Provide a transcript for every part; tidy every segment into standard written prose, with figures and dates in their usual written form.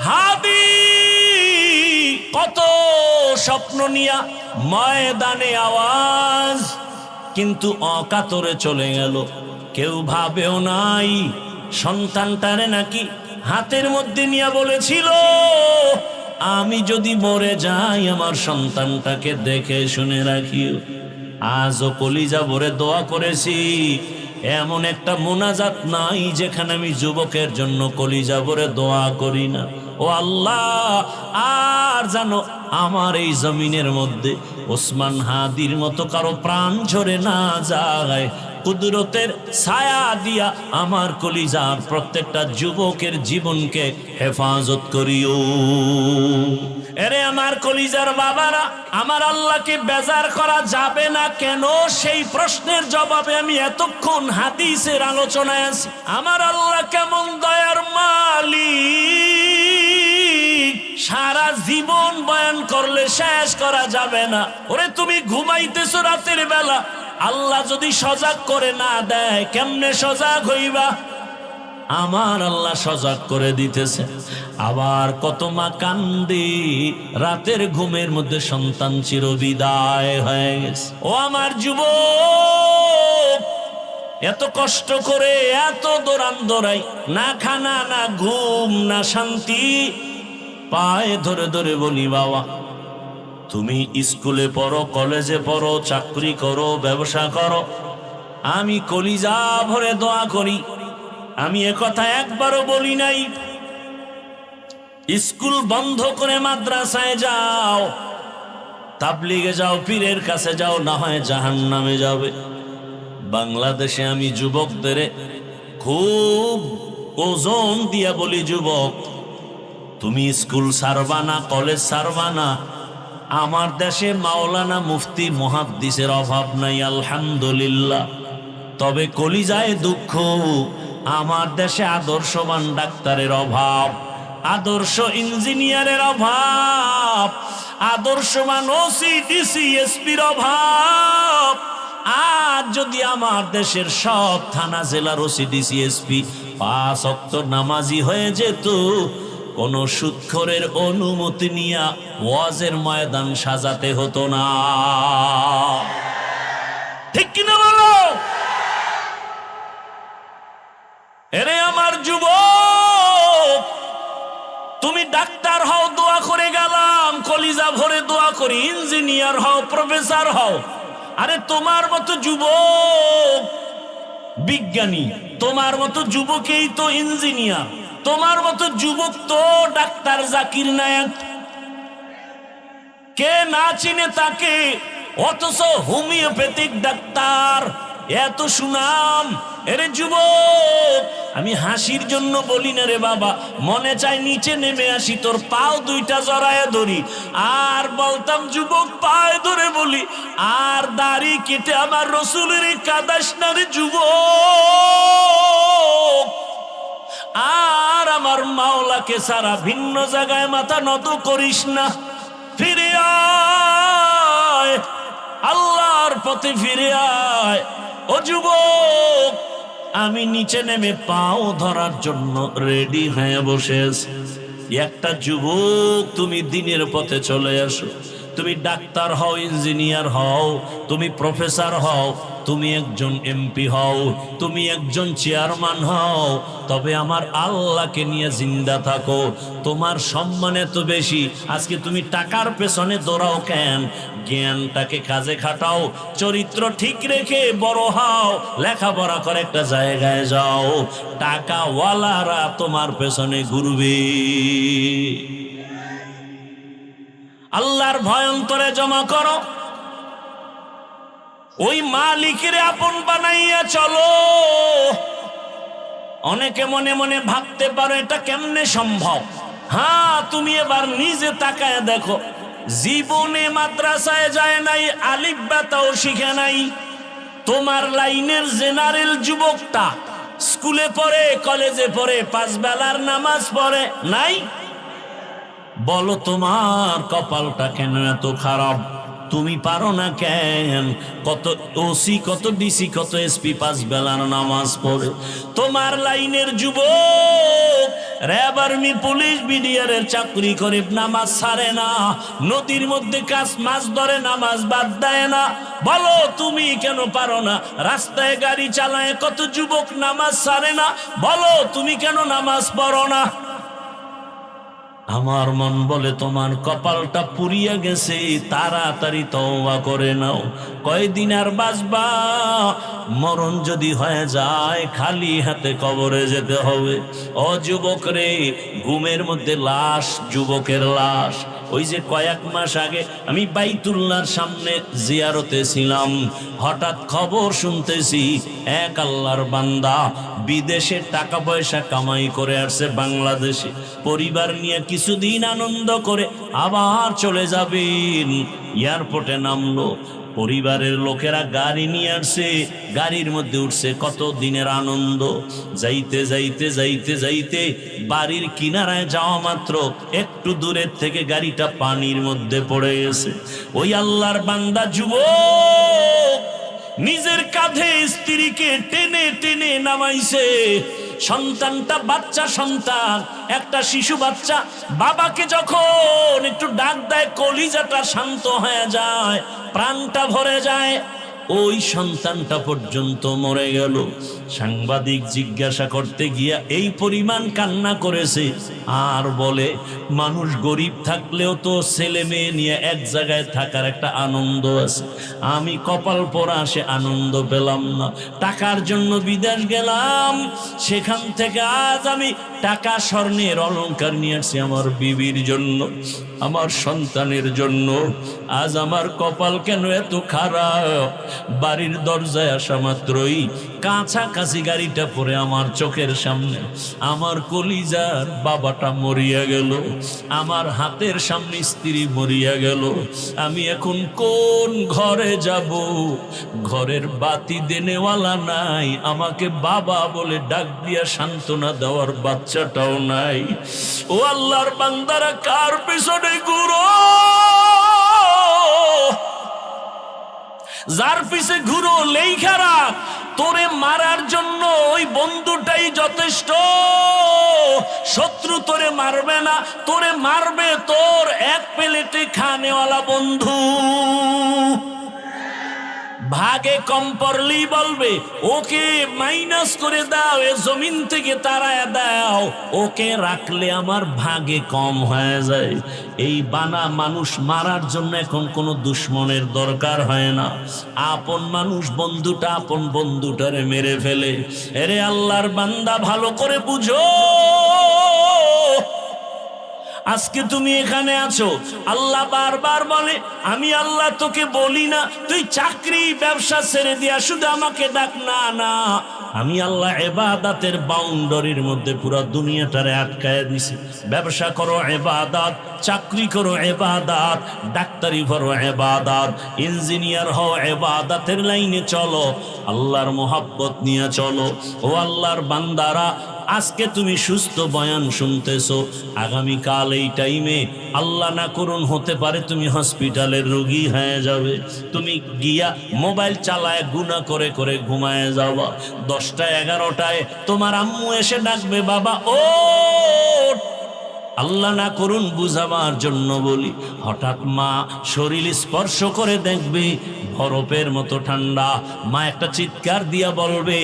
হাদি কত স্বপ্ন নিয়া ময়দানে আওয়াজ, কিন্তু অকাতরে চলে গেল। কেউ ভাবেও নাই সন্তানটারে নাকি হাতের মধ্যে নিয়ে বলেছিল, আমি যদি মরে যাই আমার সন্তানটাকে দেখে শুনে রাখিও। আজও কলিজা ভরে দোয়া করেছি, এমন একটা মোনাজাত নাই যেখানে আমি যুবকের জন্য কলিজা ভরে দোয়া করি না। ও আল্লাহ, আর জানো আমার এই জমিনের মধ্যে ওসমান হাদির মতো কারো প্রাণ ঝরে না যায়। কুদরতের ছায়া দিয়া আমার কলিজার প্রত্যেকটা যুবকের জীবনকে হেফাজত করিও। এরে আমার কলিজার বাবারা, আমার আল্লাহকে বেজার করা যাবে না কেন, সেই প্রশ্নের জবাবে আমি এতক্ষণ হাদিসের আলোচনায় আছি। আমার আল্লাহ কেমন দয়ার মালিক, সারা জীবন বয়ান করলে শেষ করা যাবে না। ওরে তুমি ঘুমাইতেছো রাতের বেলা, আল্লাহ যদি সজাগ করে না দেয় কেমনে সজাগ হইবা? আমার আল্লাহ সজাগ করে দিতেছে। আবার কত মা কান্দি, রাতের ঘুমের মধ্যে সন্তান চিরবিদায় হয়ে গেছে। ও আমার যুবক, এত কষ্ট করে এত দৌড়ান দৌড়াই, না খানা না ঘুম না শান্তি, পায়ে ধরে ধরে বলি বাবা তুমি স্কুলে পড়ো, কলেজে পড়ো, চাকরি করো, ব্যবসা করো, আমি কলিজা ভরে দোয়া করি। আমি একথা একবারও বলি নাই স্কুল বন্ধ করে মাদ্রাসায় যাও, তাবলিগে যাও, পীরের কাছে যাও, না হয় জাহান্নামে যাবে। বাংলাদেশে আমি যুবকদের খুব ওজন দিয়া বলি, যুবক তুমি স্কুল ছাড়বা না, কলেজ ছাড়বা না। আমার দেশে মাওলানা মুফতি মুহাদ্দিসের অভাব নাই আলহামদুলিল্লাহ, তবে কলিজায় দুঃখ, আমার দেশে আদর্শবান ডাক্তারের অভাব, আদর্শ ইঞ্জিনিয়ারের অভাব, আদর্শবান ওসি ডিসি এসপির অভাব। আর যদি আমার দেশের সব থানা জেলার ওসি ডিসি এসপি 5 ওয়াক্ত নামাজি হয়ে যেত, কোন সুদখোরের অনুমতি নিয়া ওয়াজের ময়দান সাজাতে হতো না। ঠিক কিনা বলো? এরে আমার যুবক, তুমি ডাক্তার হও দোয়া করে গেলাম, কলিজা ভরে দোয়া করি, ইঞ্জিনিয়ার হও, প্রফেসর হও। আরে তোমার মতো যুবক বিজ্ঞানী, তোমার মতো যুবকেই তো ইঞ্জিনিয়ার, তোমার মতো যুবক তো ডাক্তার জাকির নায়েক। কে না চিনে তাকে? অথচ হোমিওপ্যাথিক ডাক্তার, এত সুনাম। এরে যুবক, আমি হাসির জন্য বলি না রে বাবা, মনে চাই নিচে নেমে আসি, তোর পাও দুইটা জড়ায় ধরি, আর বলতাম যুবক পায়ে ধরে বলি, আর দাড়ি কেটে আমার রসুলের কাদাস না রে যুবক। আর আমার মাওলাকে সারা ভিন্ন জায়গায় মাথা নত করিস না, ফিরে আয়, আল্লাহর পথে ফিরে আয়। ও যুবক, আমি নিচে নেমে পাও ধরার জন্য রেডি হয়ে বসে আছি। একটা যুবক, তুমি দিনের পথে চলে আসো, তুমি ডাক্তার হও, ইঞ্জিনিয়ার হও, তুমি প্রফেসর হও, তুমি একজন এমপি হও, তুমি একজন চেয়ারম্যান হও, তবে আমার আল্লাহকে নিয়ে জিন্দা থাকো। তোমার সম্মান এত বেশি, আজকে তুমি টাকার পেছনে দৌড়াও কেন? জ্ঞানটাকে কাজে খাটাও, চরিত্র ঠিক রেখে বড় হও, লেখাপড়া করে একটা জায়গায় যাও, টাকাওয়ালারা তোমার পেছনে ঘুরবে। আল্লাহর ভয় অন্তরে জমা করো, ওই মালিকের আপন বানাইয়া চলো। অনেকে মনে মনে ভাবতে পারো এটা কেমনে সম্ভব। হ্যাঁ, তুমি এবার নিজে তাকায় দেখো, জীবনে মাদ্রাসায় যায় নাই, আলিফ বাতাও শিখে নাই। তোমার লাইনের জেনারেল যুবকটা স্কুলে পড়ে, কলেজে পড়ে, 5 বেলার নামাজ পড়ে নাই। বলো তোমার কপালটা কেন এত খারাপ? তুমি পারো না কেন? কত ওসি, কত ডিসি, কত এসপি 5 বেলার নামাজ পড়ে। তোমার লাইনের যুবক র্যাব, আর্মি, পুলিশ, বিডিআরের চাকরি করে নামাজ ছাড়ে না, নদীর মধ্যে মাছ ধরে নামাজ বাদ দেয় না। বলো তুমি কেন পারো না? রাস্তায় গাড়ি চালায় কত যুবক নামাজ ছাড়ে না, বলো তুমি কেন নামাজ পড়ো না? আমার মন বলে তোমার কপালটা পুড়িয়া গেছে, তাড়াতাড়ি তওবা করে নাও। কয়দিন আর বাঁচবা? মরণ যদি হয়ে যায় খালি হাতে কবরে যেতে হবে। ও যুবক রে, ঘুমের মধ্যে লাশ, যুবকের লাশ। ওই যে কয়েক মাস আগে আমি বাইতুল্লাহর সামনে জিয়ারতে ছিলাম, হঠাৎ খবর শুনতেছি এক আল্লাহর বান্দা বিদেশে টাকা পয়সা কামাই করে আসছে বাংলাদেশে, পরিবার নিয়ে কিছুদিন আনন্দ করে আবার চলে যাবেন। এয়ারপোর্টে নামলো, পরিবারের লোকেরা গাড়ি নিয়ে আসছে, গাড়ির মধ্যে উঠছে, কত দিনের আনন্দ। যাইতে যাইতে যাইতে যাইতে বাড়ির কিনারায় যাওয়া মাত্র একটু দূরের থেকে গাড়িটা পানির মধ্যে পড়ে গেছে। ওই আল্লাহর বান্দা যুবক নিজের কাঁধে স্ত্রীকে টেনে টেনে নামাইছে। সন্তানটা বাচ্চা সন্তান, একটা শিশু বাচ্চা বাবাকে যখন একটু ডাক দেয় কলিজাটা শান্ত হয়ে যায়, প্রাণটা ভরে যায়। ওই সন্তানটা পর্যন্ত মরে গেল। সাংবাদিক জিজ্ঞাসা করতে গিয়া এই পরিমাণ কান্না করেছে, আর বলে মানুষ গরিব থাকলেও তো ছেলে মেয়ে নিয়ে এক জায়গায় থাকার একটা আনন্দ আছে, আমি কপাল পোড়া সে আনন্দ পেলাম না। টাকার জন্য বিদেশ গেলাম, সেখান থেকে আজ আমি টাকা স্বর্ণের অলংকার নিয়ে আসছি আমার বিবির জন্য, আমার সন্তানের জন্য। আজ আমার কপাল কেন এত খারাপ? বাড়ির দরজায় আসা মাত্রই কাছাকাছি গাড়িটা পড়ে আমার চোখের সামনে আমার কলিজার বাবাটা মরিয়া গেল, আমার হাতের সামনে স্ত্রী মরিয়া গেল। আমি এখন কোন ঘরে যাব? ঘরের বাতি দেনেওয়ালা নাই, আমাকে বাবা বলে ডাক দিয়া সান্ত্বনা দেওয়ার বাচ্চাটাও নাই। ও আল্লাহর বান্দারা, কার পেছনে ঘুরো? যার পিছে ঘুরো লেখা রাখ, তোরে মারার জন্য ওই বন্ধুটাই যথেষ্ট। শত্রু তোরে মারবে না, তোরে মারবে তোর এক প্লেটে খানেওয়ালা বন্ধু। ভাগে কম পড়লেই বলবে ওকে মাইনাস করে দাও, এ জমিন থেকে তাড়ায় দাও, ওকে রাখলে আমার ভাগে কম হয়ে যায়। এই বানা মানুষ মারার জন্য এখন কোনো দুশ্মনের দরকার হয় না। আপন মানুষ বন্ধুটা আপন বন্ধুটারে মেরে ফেলে। এরে আল্লাহর বান্দা, ভালো করে বুঝো, আজকে তুমি এখানে আছো, আল্লাহ বারবার বলে আমি আল্লাহ তোকে বলি না তুই চাকরি ব্যবসা ছেড়ে দিয়া শুধু আমাকে ডাক না। না, আমি আল্লাহ ইবাদতের বাউন্ডারির মধ্যে পুরো দুনিয়াটারে আটকায় দিছি। ব্যবসা করো ইবাদত, চাকরি করো ইবাদত, ডাক্তারি করো ইবাদত, ইঞ্জিনিয়ার হও ইবাদতের লাইনে চলো, আল্লাহর মোহাব্বত নিয়ে চলো। ও আল্লাহর বান্দারা, আজকে তুমি সুস্থ বয়ান শুনতেছো, আগামীকাল এই টাইমে আল্লাহ না করুন হতে পারে তুমি হসপিটালের রোগী হয়ে যাবে। তুমি গিয়া মোবাইল চালায় গুনাহ করে করে ঘুমায় যাবা। 10টা 11টায় তোমার আম্মু এসে ডাকবে, বাবা ও আল্লাহ না করুন বুঝাবার জন্য বলি, হঠাৎ মা শরীর স্পর্শ করে দেখবে বরফের মতো ঠান্ডা। মা একটা চিৎকার দিয়া বলবে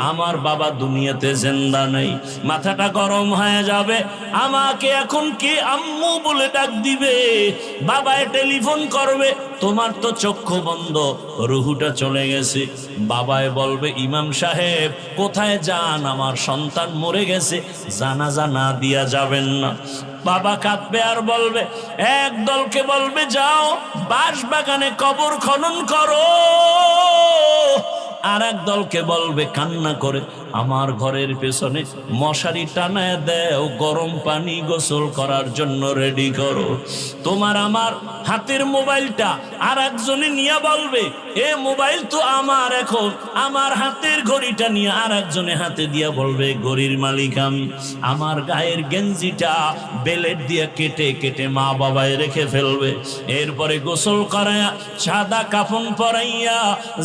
আমার বাবা দুনিয়াতে জিন্দা নেই। মাথাটা গরম হয়ে যাবে, আমাকে এখন কে আম্মু বলে ডাক দিবে, বাবায় টেলিফোন করবে, তোমার তো চক্ষু বন্ধ, রুহুটা চলে গেছে। বাবায় বলবে ইমাম সাহেব কোথায় যান, আমার সন্তান মরে গেছে, জানাজা না দিয়া যাবেন না। বাবা কাঁদবে আর বলবে, এক দলকে বলবে যাও বাঁশ বাগানে কবর খনন করো, আর এক দলকে বলবে কান্না করে আমার ঘরের পেছনে মশারি টানায় দেও, গরম পানি গোসল করার জন্য রেডি করো। তোমার আমার হাতের মোবাইলটা আর একজনে নিয়ে বলবে এ মোবাইল তো আমার, এখন আমার হাতের ঘড়িটা নিয়ে আর একজনে হাতে দিয়া বলবে ঘড়ির মালিক আমি। আমার গায়ের গেঞ্জিটা বেলেট দিয়ে কেটে কেটে মা বাবায় রেখে ফেলবে। এরপরে গোসল করাইয়া সাদা কাফন পরাইয়া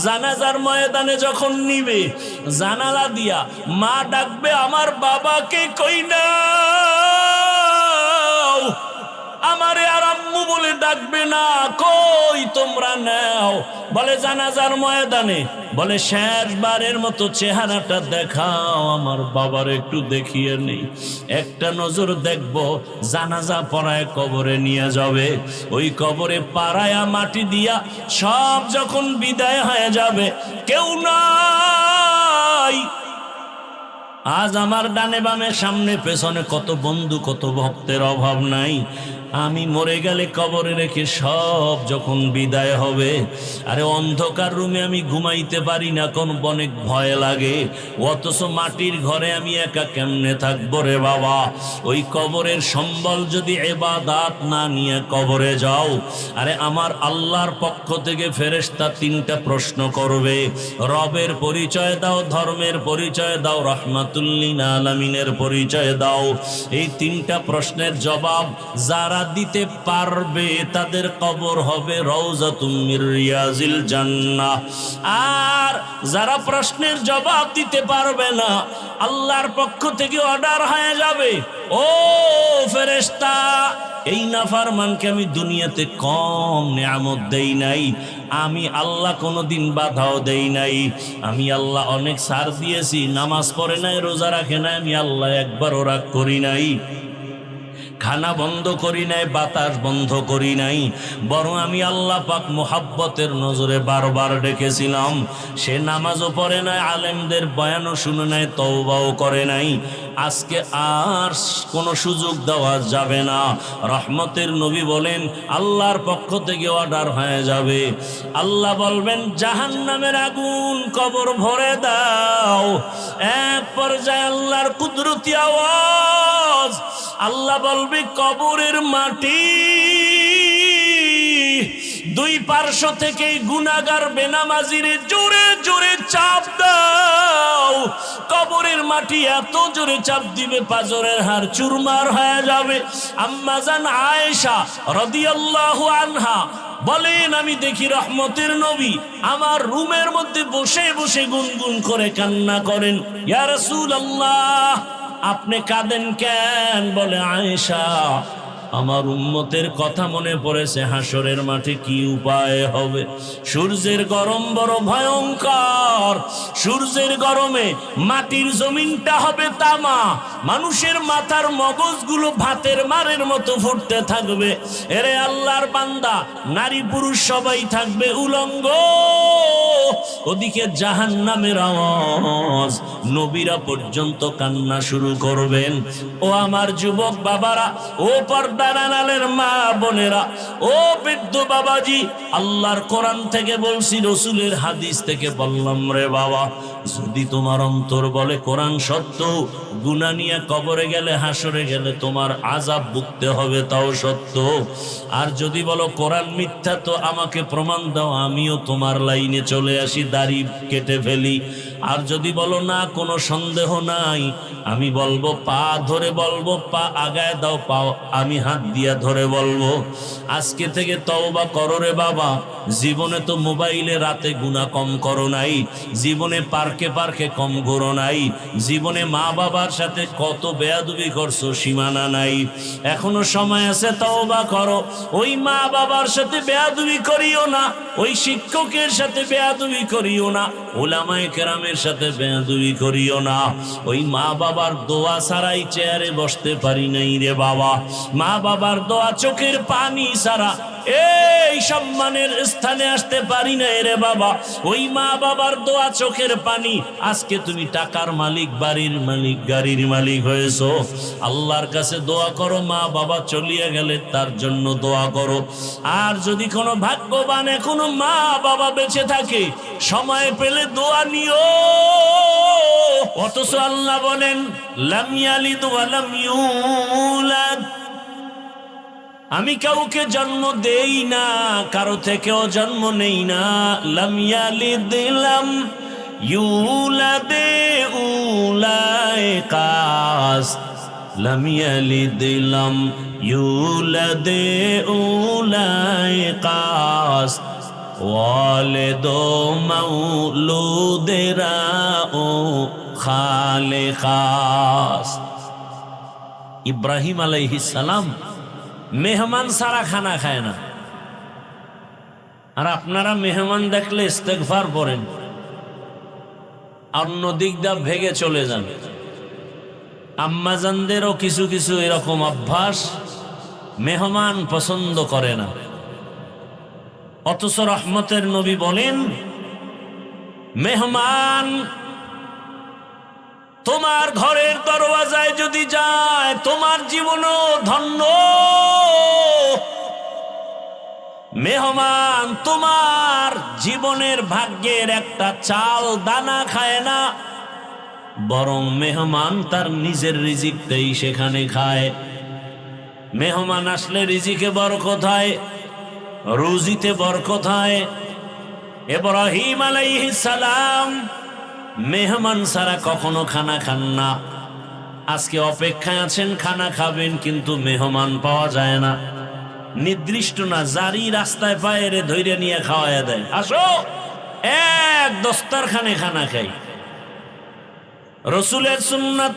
জানাজার ময়দানে যখন নিবে, জানালা দিয়া মা ডাকবে আমার বাবাকে কই না। লাগবে না, কই তোমরা নাও। বলে জানাজার ময়দানে, বলে শেষবারের মতো চেহারাটা দেখাও, আমার বাবার একটু দেখিয়ে নেই, একটা নজর দেখব। জানাজা পড়ায় কবরে নিয়ে যাবে, ওই কবরে পাড়ায়া মাটি দিয়া সব যখন বিদায় হয়ে যাবে, কেউ নাই। আজ আমার ডানে বামে সামনে পেছনে কত বন্ধু কত ভক্তের অভাব নাই। আমি মরে গেলে কবরে রেখে সব যখন বিদায় হবে, আরে অন্ধকার রুমে আমি ঘুমাইতে পারি না, কোন অনেক ভয় লাগে। অথচ মাটির ঘরে আমি একা কেমনে থাকবো রে বাবা। ওই কবরের সম্বল যদি ইবাদত না নিয়ে কবরে যাও, আরে আমার আল্লাহর পক্ষ থেকে ফেরেশতা তিনটা প্রশ্ন করবে। রবের পরিচয় দাও, ধর্মের পরিচয় দাও, রাহমাতুল লিল আলামিনের পরিচয় দাও। এই তিনটা প্রশ্নের জবাব যারা দিতে পারবে তাদের কবর হবে রওজাতুম মির রিয়াজিল জান্নাহ। আর যারা প্রশ্নের জবাব দিতে পারবে না, আল্লাহর পক্ষ থেকে অর্ডার হয়ে যাবে, ও ফেরেশতা, এই নাফরমানকে আমি দুনিয়াতে কম নিয়ামত দেই নাই, আমি আল্লাহ কোনোদিন বাধাও দেই নাই, আমি আল্লাহ অনেক ছাড় দিয়েছি, নামাজ পড়ে নাই, রোজা রাখে নাই, আমি আল্লাহ একবারও রাগ করি নাই, খানা বন্ধ করি নাই, বাতাস বন্ধ করি নাই, বরং আমি আল্লাহ পাক মুহাব্বতের নজরে বারবার ডেকেছিলাম। সে নামাজও পড়ে নাই, আলেমদের বয়ানও শুনে নাই, তওবাও করে নাই। আজকে আর কোনো সুযোগ দেওয়া যাবে না। রহমতের নবী বলেন আল্লাহর পক্ষ থেকে অর্ডার হয়ে যাবে। আল্লাহ বলবেন জাহান্নামের আগুন কবর ভরে দাও। এক পর্যায়ে আল্লাহর কুদরতি আওয়াজ, আল্লাহ বলবে কবরের মাটি দুই পার্শ্ব থেকে গুনাহগার বেনামাজিরে জোরে জোরে চাপ দাও। কবরের মাটি এত জোরে চাপ দিবে পাজরের হাড় চুরমার হয়ে যাবে। আম্মা জান আয়েশা রাদিয়াল্লাহু আনহা বলেন, আমি দেখি রহমতের নবী আমার রুমের মধ্যে বসে বসে গুনগুন করে কান্না করেন, ইয়া রাসূলুল্লাহ আপনি কাঁদেন কেন? বলে আয়েশা, আমার উম্মতের কথা মনে পড়েছে, হাসরের মাঠে কি উপায় হবে। সূর্যের গরম বড় ভয়ঙ্কর, সূর্যের গরমে মাটির জমিনটা হবে তামা, মানুষের মাথার মগজগুলো ভাতের মারের মতো ফুটতে থাকবে। এরে আল্লাহর বান্দা, নারী পুরুষ সবাই থাকবে উলঙ্গ। ওদিকে জাহান্নামের আওয়াজ, নবীরা পর্যন্ত কান্না শুরু করবেন। ও আমার যুবক বাবারা, ও পর্দারানালের মা বোনেরা, ও বৃদ্ধ বাবাজি, আল্লাহর কোরআন থেকে বলছি, রসুলের হাদিস থেকে বললাম, রে বাবা, যদি তোমার অন্তর বলে কোরআন সত্য, গুনাহ নিয়ে কবরে গেলে হাসরে গেলে তোমার আযাব ভুগতে হবে, তাও সত্য। আর যদি বলো কোরআন মিথ্যা, তো আমাকে প্রমাণ দাও, আমিও তোমার লাইনে চলে আসি, দাড়ি কেটে ফেলি। আর যদি বলো না, কোনো সন্দেহ নাই, আমি বলবো পা ধরে বলবো, পা আগায় দাও, পাও আমি হাত দিয়া ধরে বলবো। আজকে থেকে তওবা করো রে বাবা। জীবনে তো মোবাইলে রাতে গুনাহ কম করো নাই, জীবনে পার্কে পার্কে কম ঘোরো নাই, জীবনে মা বাবার সাথে কত বেয়াদবি করছো সীমানা নাই। এখনো সময় আছে, তওবা করো। ওই মা বাবার সাথে বেয়াদবি করিও না, ওই শিক্ষকের সাথে বেয়াদবি করিও না, উলামায়ে কেরামের সাথে বেয়াদবি করিও না। ওই মা বাবার দোয়া ছাড়াই চেয়ারে বসতে পারি নাই রে বাবা। মা বাবার দোয়া, চোখের পানি ছাড়া এই সম্মানের স্থানে আসতে পারি না রে বাবা। ওই মা বাবার দোয়া, চোখের পানি, আজকে তুমি টাকার মালিক, বাড়ির মালিক, গাড়ির মালিক হয়েছো। আল্লাহর কাছে দোয়া করো, মা বাবা চলিয়ে গেলে তার জন্য দোয়া করো। আর যদি কোনো ভাগ্যবান এখনো মা বাবা বেঁচে থাকে, সময় পেলে দোয়া নিও। অথচ আল্লাহ বলেন লাম ইয়ালিদ ওয়া লাম ইউলাদ, আমি কাউকে জন্ম দেই না, কারো থেকেও জন্ম নেই না। লাম ইয়ালিদ লাম ইউলাদ উলাইকাস, লাম ইয়ালিদ লাম ইউলাদ উলাইকাস, ওয়ালিদু মাউলুদেরা ও খালেকাস। ইব্রাহিম আলাইহিস সালাম মেহমান সারা খানা খায় না, আর আপনারা মেহমান দেখলে ইস্তেগফার পড়েন, অন্য দিক দিয়ে ভেগে চলে যান। আম্মাজানদেরও কিছু কিছু এরকম অভ্যাস, মেহমান পছন্দ করে না। অথচ রহমতের নবী বলেন, মেহমান তোমার ঘরের দরওয়াজায় যদি যায় তোমার জীবনও ধন্য। মেহমান তোমার জীবনের ভাগ্যের একটা চাল দানা খায় না, বরং মেহমান তার নিজের রিজিকটাই সেখানে খায়। মেহমান আসলে রিজিকে বরকত হয়, রুজিতে বরকত হয়। ইব্রাহিম আলাইহিস সালাম মেহমান ছাড়া কখনো খানা খান না। আজকে অপেক্ষায় আছেন খানা খাবেন, কিন্তু মেহমান পাওয়া যায় না। নির্দিষ্ট না, জারি রাস্তায় পায়ে ধৈর্য নিয়ে খাওয়াইয়া দেয়, আসো এক দস্তরখানে খানা খাই। রসুলের সুন্নাত,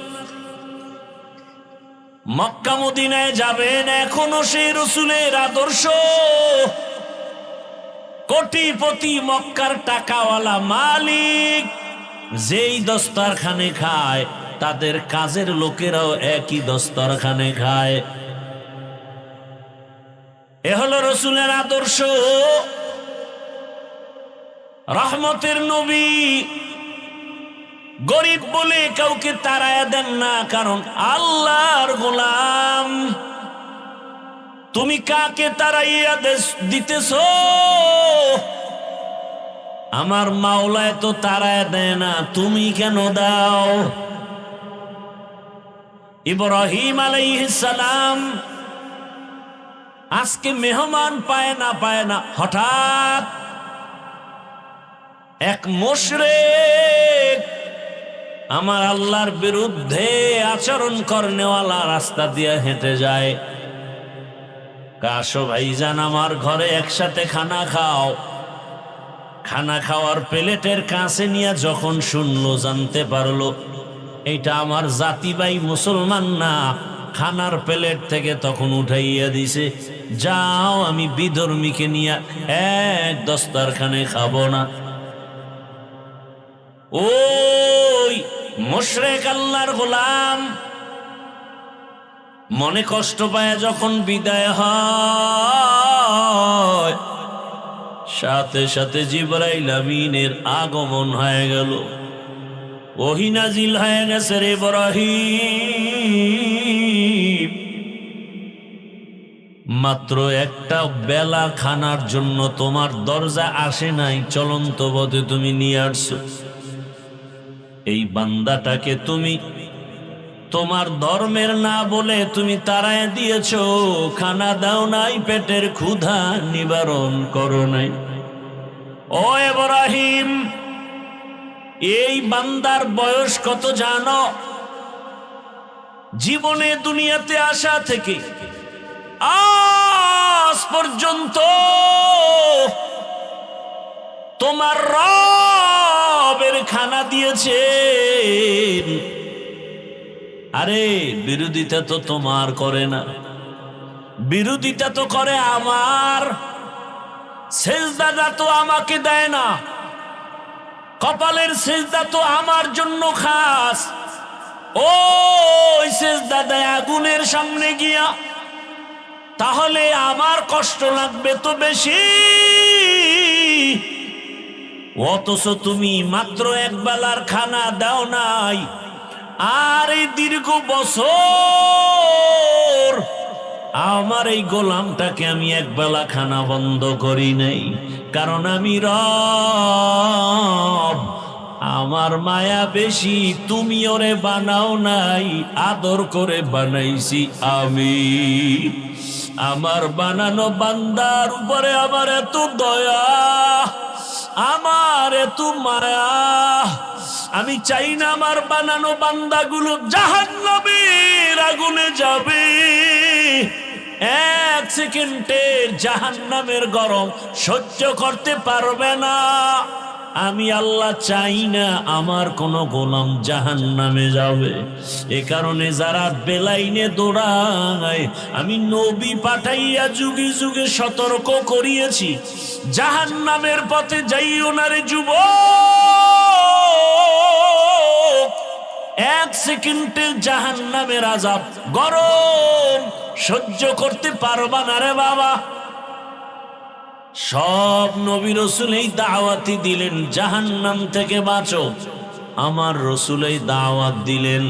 মক্কা মদিনায় যাবেন, এখনো সেই রসুলের আদর্শ। কোটিপতি মক্কার টাকাওয়ালা মালিক যেই দস্তরখানে খায়, তাদের কাজের লোকেরাও একই দস্তরখানে খায়। এ হলো রসুলের আদর্শ। রহমতের নবী গরিব বলে কাউকে তাড়ায়া দেন না, কারণ আল্লাহর গোলাম। তুমি কাকে তাড়াইয়া দিতেছ? আমার মাওলায় তো তাড়ায়া দেয় না, তুমি কেন দাও? ইব্রাহিম আলাইহিস সালাম আজকে মেহমান পায় না, হঠাৎ এক মুশরিক আমার আল্লাহর বিরুদ্ধে আচরণ করনেওয়ালা রাস্তা দিয়ে হেঁটে যায়। কাশো ভাইজান, আমার ঘরে একসাথে খানা খাও। খানা খাওয়ার প্লেটের কাছে নিয়ে যখন শুনলো, জানতে পারলো এটা আমার জাতি ভাই মুসলমান না, খানার প্লেট থেকে তখন উঠাইয়া দিছে, যাও আমি বিধর্মীকে নিয়ে এক দস্তরখানে খাবো না। ওই মুশরিক আল্লাহর গোলাম মনে কষ্ট পায় যখন বিদায় হয়, সাথে সাথে জিবরাইল আমিনের আগমন হয়ে গেল, ওহী নাজিল হয়ে গেছে, রে ইব্রাহিম মাত্র একটা বেলা খানার জন্য তোমার দরজা আসে নাই, চলন্ত পথে তুমি নিয়ে আসছো। এই বান্দাটাকে তুমি তোমার ধর্মের না বলে তুমি তাড়ায় দিয়েছো, খানা দাও নাই, পেটের ক্ষুধা নিবারণ করো নাই। ও ইব্রাহিম, এই বান্দার বয়স কত জানো? জীবনে দুনিয়াতে আসা থেকে আজ পর্যন্ত তোমার রবের খানা দিয়েছে। আরে বিরোধিতা তো তোমার করে না, বিরোধিতা তো করে আমার। সেজদা তো আমাকে দেয় না, কপালের সেজদা তো আমার জন্য খাস। ওই সেজদা দেয় আগুনের সামনে গিয়া, তাহলে আমার কষ্ট লাগবে তো বেশি। অথচ তুমি মাত্র এক বেলার খানা দাও নাই, আর এই দীর্ঘ বছর আমার এই গোলামটাকে আমি এক বেলা খানা বন্ধ করি নাই, কারণ আমি রব, আমার মায়া বেশি। তুমি ওরে বানাও নাই, আদর করে বানাইছি আমি। আমার বানানো বান্দার উপরে আমার এত দয়া, আমার এত মায়া, আমি চাই না আমার বানানো বান্দাগুলো জাহান্নামের আগুনে যাবে। এক সেকেন্ডের জাহান্নামের গরম সহ্য করতে পারবে না। আমি আল্লাহ চাই না আমার কোন গোলাম জাহান্নামে যাবে। এ কারণে যারা বেলাইনে দৌড়ায় আমি নবী পাঠাইয়া যুগে যুগে সতর্ক করিয়েছি, জাহান্নামের পথে যাইও না রে যুবক। এক সেকেন্ডে জাহান্নামের আযাব গরম সহ্য করতে পারবা না রে বাবা। সব নবী রাসূল এই দাওয়াতই দিলেন জাহান্নাম থেকে বাঁচো। আমার রাসূল এই দাওয়াত দিলেন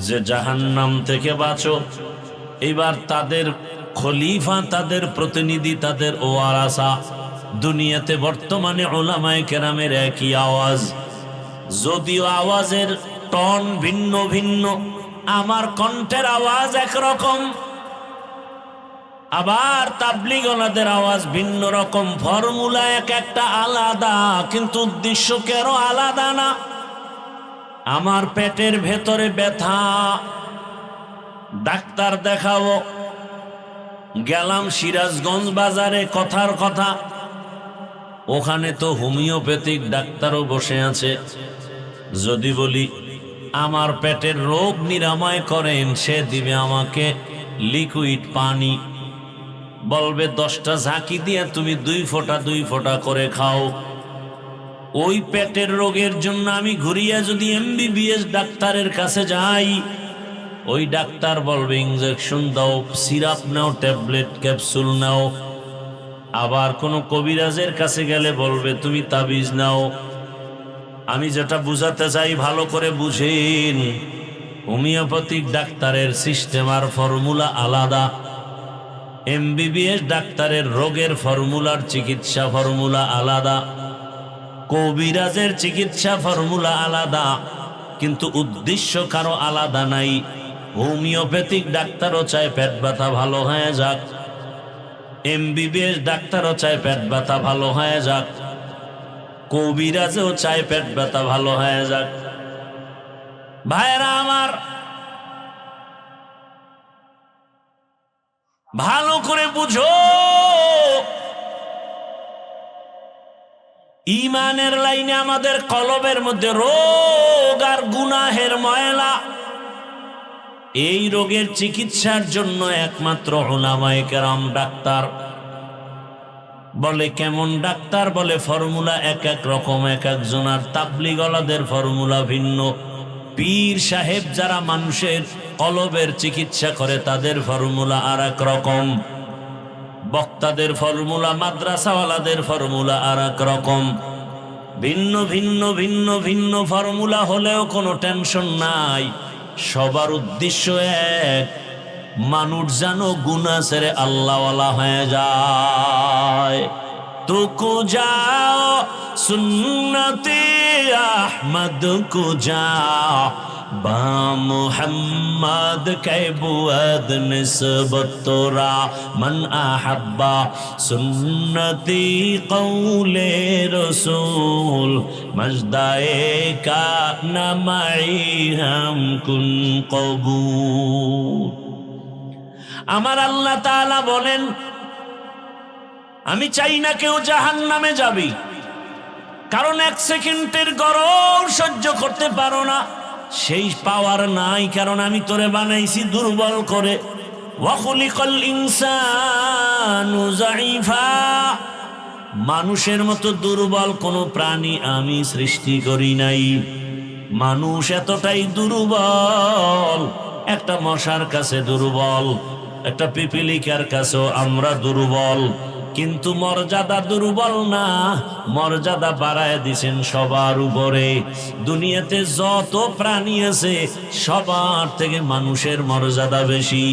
যে জাহান্নাম থেকে বাঁচো। এবার তাদের খলিফা, তাদের প্রতিনিধি, তাদের ওয়ারাসা, দুনিয়াতে বর্তমানে উলামায়ে কেরামের একই আওয়াজ, যদিও আওয়াজের টন ভিন্ন ভিন্ন, আমার কণ্ঠের আওয়াজ একরকম, আবার তাবলীগওয়ালাদের আওয়াজ ভিন্ন রকম, ফর্মুলা এক একটা আলাদা, কিন্তু উদ্দেশ্য কেন আলাদা না? আমার পেটের ভেতরে ব্যথা, ডাক্তার দেখাবো, গেলাম সিরাজগঞ্জ বাজারে, কথার কথা ওখানে তো হোমিওপ্যাথিক ডাক্তারও বসে আছে। যদি বলি আমার পেটের রোগ নিরাময় করেন, সে দিবে আমাকে লিকুইড পানি, বলবে 10টা ঝাঁকি দিয়ে তুমি 2 ফোঁটা 2 ফোঁটা করে খাও। ওই পেটের রোগের জন্য আমি ঘুরিয়া যদি এমবিবিএস ডাক্তারের কাছে যাই, ওই ডাক্তার বলবে ইনজেকশন দাও, সিরাপ নাও, ট্যাবলেট ক্যাপসুল নাও। আবার কোনো কবিরাজের কাছে গেলে বলবে তুমি তাবিজ নাও। আমি যেটা বুঝাতে চাই ভালো করে বুঝেন, হোমিওপ্যাথিক ডাক্তারের সিস্টেম আর ফর্মুলা আলাদা, এমবিবিএস ডাক্তারের রোগের ফর্মুলার চিকিৎসা ফর্মুলা আলাদা, কবিরাজের চিকিৎসা ফর্মুলা আলাদা, কিন্তু উদ্দেশ্য কারো আলাদা নাই। হোমিওপ্যাথিক ডাক্তারও চায় পেট ব্যথা ভালো হয়ে যাক, এমবিবিএস ডাক্তারও চায় পেট ব্যথা ভালো হয়ে যাক, কবিরাজও চায় পেট ব্যথা ভালো হয়ে যাক। ভাইরা আমার, ভালো করে বুঝো, ঈমানের লাইনে আমাদের কলবের মধ্যে রোগ আর গুনাহের ময়লা, এই রোগের চিকিৎসার জন্য একমাত্র উলামায়ে কেরাম ডাক্তার। বলে কেমন ডাক্তার? বলে ফর্মুলা এক এক রকম, এক একজনের। তাবলীগওয়ালাদের ফর্মুলা ভিন্ন, পীর সাহেব যারা মানুষের কলবের চিকিৎসা করে তাদের ফর্মুলা আর এক রকম, বক্তাদের ফর্মুলা, মাদ্রাসাওয়ালাদের ফর্মুলা আর এক রকম। ভিন্ন ভিন্ন ভিন্ন ভিন্ন ফর্মুলা হলেও কোনো টেনশন নাই, সবার উদ্দেশ্য এক, মানুষ যেন গুনাহ ছেড়ে আল্লাহওয়ালা হয়ে যায়। তুকু যাও সুন্নতে আহমদ কু যাও, বা মুহাম্মদ কে বুয়াদ নিসবত তোরা, মান আহাব্বা সুন্নতি কৌলে রসূল, মজদায়ে কা নামাই হাম কুন কবুল। আমার আল্লাহ তাআলা বলেন, আমি চাই না কেউ জাহান্নামে যাবি, কারণ 1 সেকেন্ডের গরম সহ্য করতে পারো না, সেই পাওয়ার নাই, কারণ আমি তোরে বানাইছি দুর্বল করে। ওয়া খুলিকাল ইনসানু যায়ীফা, মানুষের মতো দুর্বল কোনো প্রাণী আমি সৃষ্টি করি নাই। মানুষ এতটাই দুর্বল, একটা মশার কাছে দুর্বল, একটা পিপিলিকার কাছেও আমরা দুর্বল, কিন্তু মর্যাদা দুর্বল না, মর্যাদা বাড়ায় দিছেন সবার উপরে। দুনিয়াতে যত প্রাণী আছে সবার থেকে মানুষের মর্যাদা বেশি।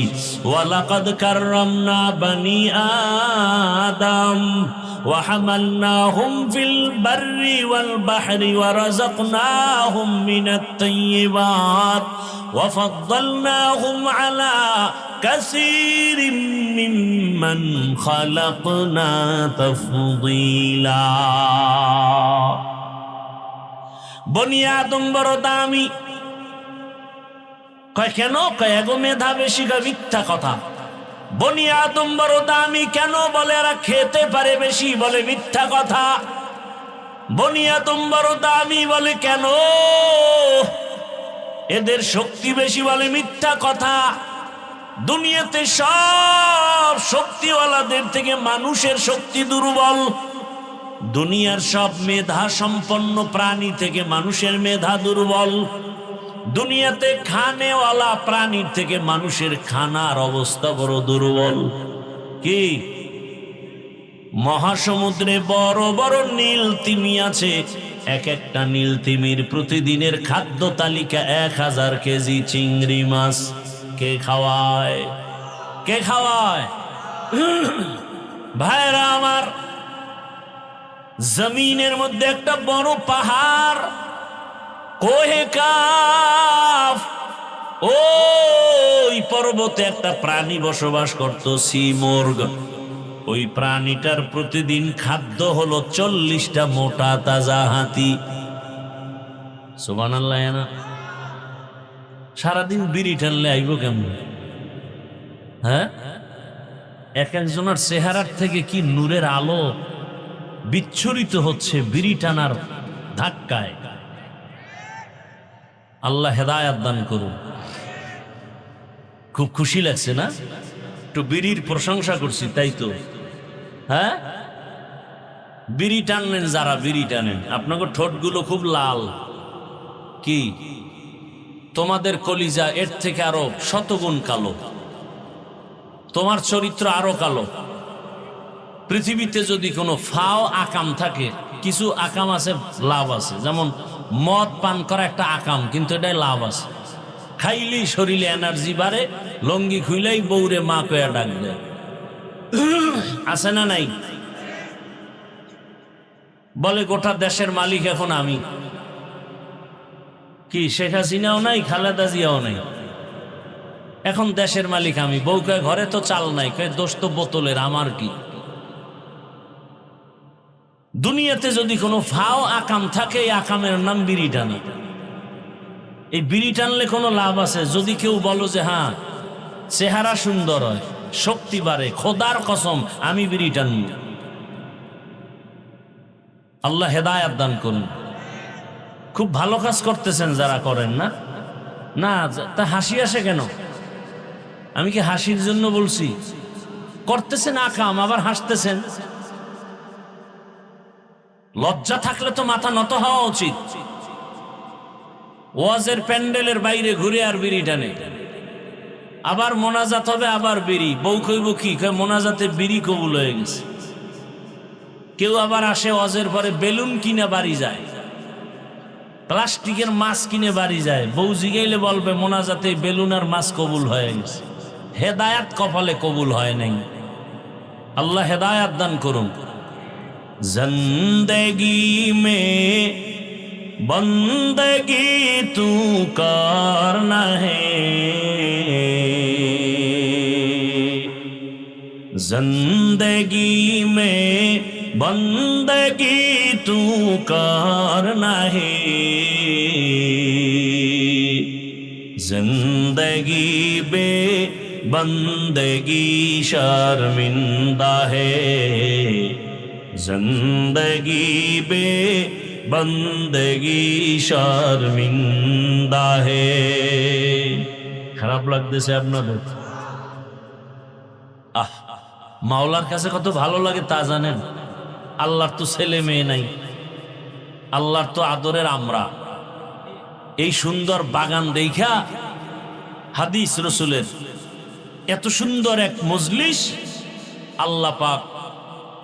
ওয়ালাকাদ কাররামনা বানি আদম ওয়া হামালনাহুম ফিল বাররি ওয়াল বাহরি ওয়া রাযাকনাহুম মিনাত তাইয়্যিবাত ওয়া ফাদ্দালনাহুম আলা কাসীরিম মিম্মান খালাকনা তাফদীলা। বনি আদম বড় দামি। কয় কেন? কয় এগো মেধা বেশি। কয় মিথ্যা কথা। বনি আদম বড় দামি কেন? বলে এরা খেতে পারে বেশি। বলে মিথ্যা কথা। বনি আদম বড় দামি বলে কেন? এদের শক্তি বেশি বলে মিথ্যা কথা। দুনিয়াতে সব শক্তিওয়ালাদের থেকে মানুষের শক্তি দুর্বল। দুনিয়ার সব মেধা সম্পন্ন প্রাণী থেকে মানুষের মেধা দুর্বল। দুনিয়াতে খানেওয়ালা প্রাণীর থেকে মানুষের খানার অবস্থা বড় দুর্বল। কি মহাসমুদ্রে বড় বড় নীল তিমি আছে, এক একটা নীল তিমির প্রতিদিনের খাদ্য তালিকা 1000 কেজি চিংড়ি মাছ। কে খাওয়ায়? কে খাওয়ায়? ভাইরা আমার, জমিনের মধ্যে একটা বড় পাহাড় কোহে কাফ, ওই পর্বতে একটা প্রাণী বসবাস করত, সিমর্গ। ওই প্রাণীটার প্রতিদিন খাদ্য হলো 40টা মোটা তাজা হাতি। সুবহানাল্লাহ। না সারাদিন বিড়ি টানলে আইব কেমন? হ্যাঁ, এক একজনের চেহারার থেকে কি নূরের আলো বিচ্ছুরিত হচ্ছে বিড়ি টানার ধাক্কায়। আল্লাহ হেদায়াত দান করুন। খুব খুশি লাগছে না? একটু বিড়ির প্রশংসা করছি, তাই তো? হ্যাঁ, বিড়ি টানেন যারা, বিড়ি টানেন, আপনাকে ঠোঁটগুলো খুব লাল। কি তোমাদের কলিজা এর থেকে আরো শতগুণ কালো, তোমার চরিত্র আরো কালো। পৃথিবীতে যদি কোনো ফাও আকাম থাকে, কিছু আকাম আছে লাভ আছে, যেমন মদ পান করা একটা আকাম, কিন্তু এটাই লাভ আছে। খাইলেই শরীরে এনার্জি বাড়ে, লঙ্গি খুইলেই বউরে মা কয়া ডাক দেয়। আছে না নাই? বলে গোটা দেশের মালিক এখন আমি। কি শেখ হাসিনাও নাই, খালেদা জিয়াও নাই, এখন দেশের মালিক আমি। বউ কয় ঘরে তো চাল নাই, কয় দোষ তো বোতলের, আমার কি? দুনিয়াতে যদি কোনো ফাও আকাম থাকে, এই আকামের নাম বিড়ি টানা। এই বিড়ি টানলে কোনো লাভ আছে? যদি কেউ বলো যে হ্যাঁ চেহারা সুন্দর হয়, শক্তি বাড়ে, খোদার কসম আমি বিড়ি টানব। আল্লাহ হেদায়াত দান করুন। খুব ভালো কাজ করতেছেন যারা করেন না, না তা হাসি আসে কেন? আমি কি হাসির জন্য বলছি? করতেছেন আকাম, আবার হাসতেছেন। লজ্জা থাকলে তো মাথা নত হওয়া উচিত। ওয়াজের প্যান্ডেলের বাইরে ঘুরে আর বিড়ি টানে, আবার মোনাজাত হবে, আবার বিড়ি। বউ কইব কি? কয় মোনাজাতে বিড়ি কবুল হয়ে গেছে। কেউ আবার আসে ওয়াজের পরে বেলুন কিনে বাড়ি যায়, প্লাস্টিকের মাছ কিনে বাড়ি যায়। বউ জিগাইলে বলবে মোনাজাতে বেলুন আর মাছ কবুল হয়ে গেছে। হেদায়াত কপালে কবুল হয় নাই। আল্লাহ হেদায়াত দান করুন। জিন্দেগি মে বন্দগি তু করনা হে, जिंदगी में बंदगी तू करना है, जिंदगी बे बंदगी शर्मिंदा है, जिंदगी बे बंदगी शर्मिंदा है। খারাপ লাগতেছে আপনাদের? আহ, মাওলার কাছে কত ভালো লাগে তা জানেন? আল্লাহর তো ছেলে মেয়ে নাই, আল্লাহর তো আদরের আমরা। এই সুন্দর বাগান দেখা হাদিস রসুলের এত সুন্দর এক মজলিস আল্লাহ পাক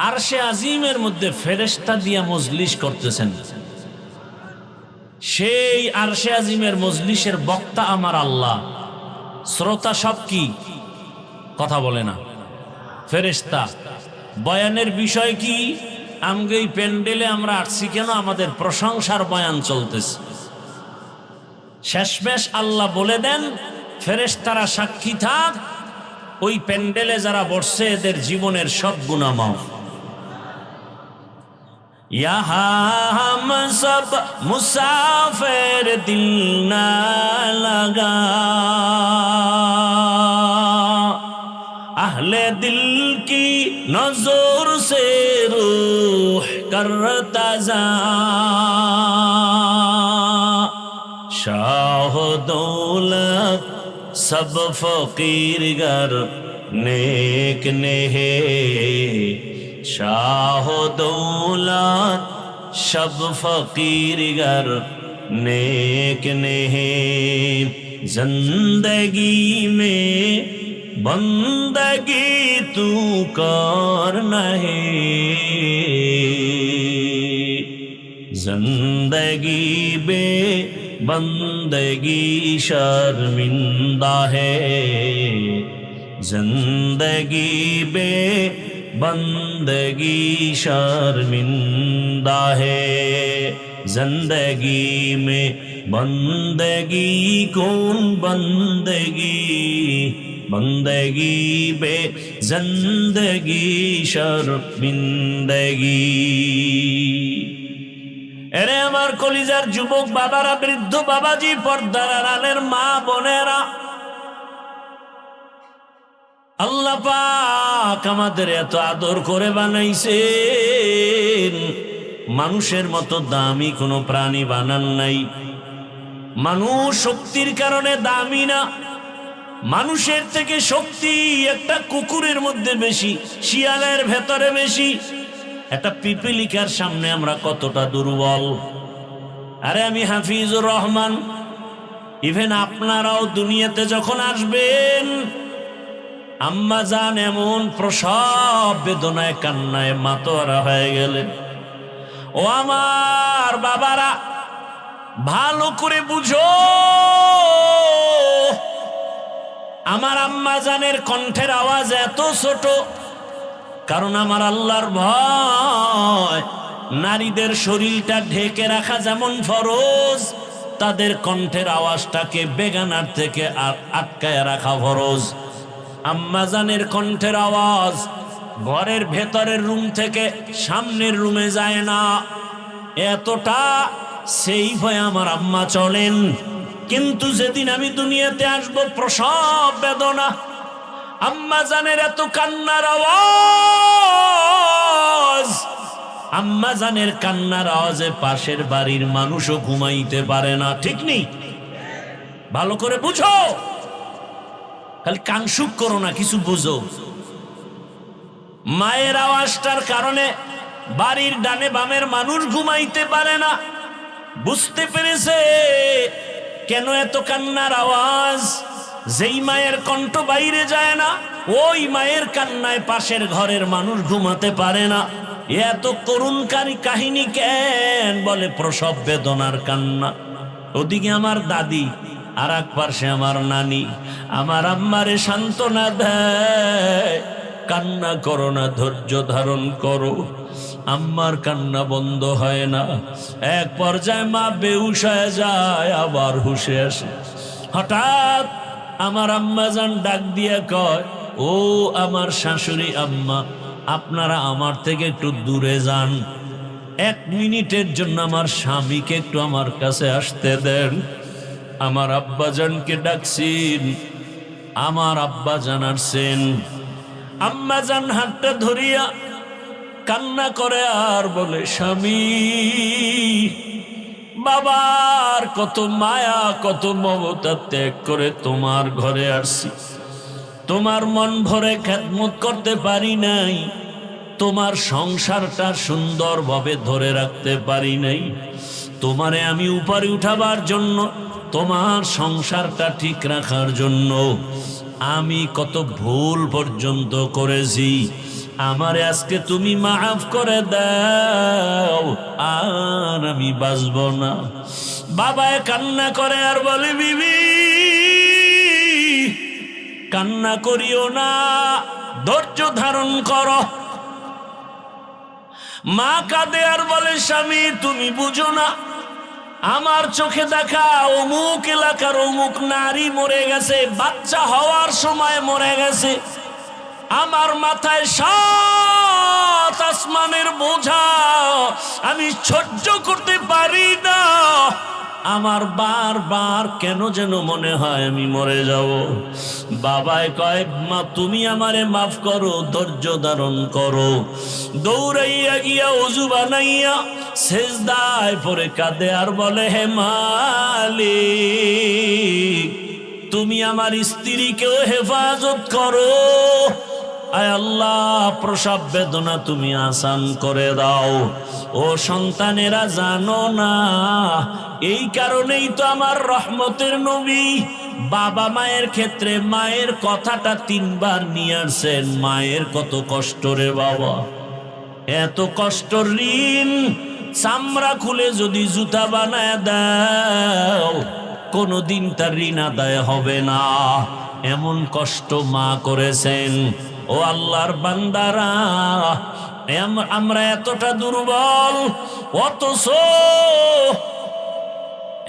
আরশে আজিমের মধ্যে ফেরেশতা দিয়া মজলিস করতেছেন। সেই আরশে আজিমের মজলিসের বক্তা আমার আল্লাহ, শ্রোতা সব কি কথা বলে না? ফেরেশতা। বয়ানের বিষয় কি? আমগে এই প্যান্ডেলে আমরা আসছি কেন? আমাদের প্রশংসার বয়ান চলতেছে। শেষমেশ আল্লাহ বলে দেন ফেরেশতারা সাক্ষী থাক, ওই প্যান্ডেলে যারা বসছে এদের জীবনের সব গুনাহ মাফ। ইহা হাম সব মুসাফির দিল না লাগা, अहले दिल की नजर से रूह का करता जा शाह दौलत सब फकीर गर नेक नेहे शाह दौलत सब फकीर गर नेक नेहे जिंदगी में बंदगी तू कर नहे जिंदगी बे बंदगी शर्मिंदा है जिंदगी बे बंदगी शर्मिंदा है जिंदगी में बंदगी कौन बंदगी बंदगी बे जिंदगी शर्मिंदगी এরে আমার কলিজার যুবক বাবারা বৃদ্ধ বাবাজি পর্দার আড়ালের মা বোনেরা আল্লাহ পাক আমাদের এত আদর করে বানাইছেন মানুষের মতো দামি কোনো প্রাণী বানান নাই মানুষ শক্তির কারণে দামি না মানুষের থেকে শক্তি একটা কুকুরের মধ্যে বেশি শিয়ালের ভেতরে বেশি একটা পিপিলিকার সামনে আমরা কতটা দুর্বল আরে আমি হাফিজুর রহমান ইভেন আপনারাও দুনিয়াতে যখন আসবেন আম্মা জান এমন প্রসব বেদনায় কান্নায় মাতোয়ারা হয়ে গেলেন ও আমার বাবারা ভালো করে বুঝো আমার আম্মা জানের কণ্ঠের আওয়াজ এত ছোট কারণ আমার আল্লাহর ভয় নারীদের শরীরটা ঢেকে রাখা যেমন ফরজ তাদের কণ্ঠের আওয়াজটাকে বেগানার থেকে আটকায় রাখা ফরজ আম্মা জানের কণ্ঠের আওয়াজ ঘরের ভেতরের রুম থেকে সামনের রুমে যায় না এতটা সেই ভয়ে আমার আম্মা চলেন কিন্তু যেদিন আমি দুনিয়াতে আসব প্রসব বেদনা আম্মা জানের এত কান্নার আওয়াজ আম্মা জানের কান্নার আওয়াজে পাশের বাড়ির মানুষও ঘুমাইতে পারে না ঠিক নেই ভালো করে বুঝো খালি কাংসুক করো না কিছু বুঝো মায়ের আওয়াজটার কারণে বাড়ির ডানে বামের মানুষ ঘুমাইতে পারে না বুঝতে পেরেছে কেন এত কান্নার আওয়াজ যেই মায়ের কণ্ঠ বাইরে যায় না ওই মায়ের কান্নায় পাশের ঘরের মানুষ ঘুমাতে পারে না এত করুণকারী কাহিনী কেন বলে প্রসব বেদনার কান্না ওদিকে আমার দাদি আর এক পাশে আমার নানি আমার আম্মারে সান্ত্বনা দেয় কান্না করো না ধৈর্য ধারণ করো আম্মার কান্না বন্ধ হয় না এক পর্যায়ে মা বেহুশ হয়ে যায় আবার হুশে আসে হঠাৎ আমার আম্মা জান ডাক দিয়া কয় ও আমার শাশুড়ি আম্মা আপনারা আমার থেকে একটু দূরে যান 1 মিনিটের জন্য আমার স্বামীকে একটু আমার কাছে আসতে দেন আমার আব্বা জানকে ডাকছেন আমার আব্বা জান আসছেন আম্মা জান হাতটা ধরিয়া কান্না করে আর বলে স্বামী বাবার কত মায়া কত মমতা ত্যাগ করে তোমার ঘরে আসছি তোমার মন ভরে খেদমত করতে পারি নাই তোমার সংসারটা সুন্দরভাবে ধরে রাখতে পারি নাই তোমারে আমি উপরে উঠাবার জন্য তোমার সংসারটা ঠিক রাখার জন্য আমি কত ভুল পর্যন্ত করেছি আমারে আজকে তুমি মাফ করে দাও আর আমি বাঁচব না বাবায় কান্না করে আর বলে বিবি কান্না করিও না ধৈর্য ধারণ করো মা কাঁদে আর বলে স্বামী তুমি বুঝো না আমার চোখে দেখা অমুক এলাকার অমুক নারী মরে গেছে বাচ্চা হওয়ার সময় মরে গেছে আমার মাথায় 7 আসমানের বোঝা আমি সহ্য করতে পারি না আমার বারবার কেন যেন মনে হয় আমি মরে যাব। বাবায় কয়, মা তুমি আমারে মাফ করো, ধৈর্য ধারণ করো। দৌড়াইয়া গিয়া ওযু বানাইয়া সেজদায় পড়ে কাঁদে আর বলে, হে মালিক, তুমি আমার স্ত্রীকেও হেফাজত করো। আয় আল্লাহ, প্রসব বেদনা তুমি আসান করে দাও। ও সন্তানেরা, জানো না, এই কারণেই তো আমার রহমতের নবী বাবা মায়ের ক্ষেত্রে মায়ের কথাটা 3 বার নিয়ে আসছেন। মায়ের কত কষ্ট রে বাবা, এত কষ্ট, ঋণ চামড়া খুলে যদি জুতা বানায় দাও কোনদিন তার ঋণ আদায় হবে না। এমন কষ্ট মা করেছেন। ও আল্লাহর বান্দারা, আমরা এতটা দুর্বল, অথচ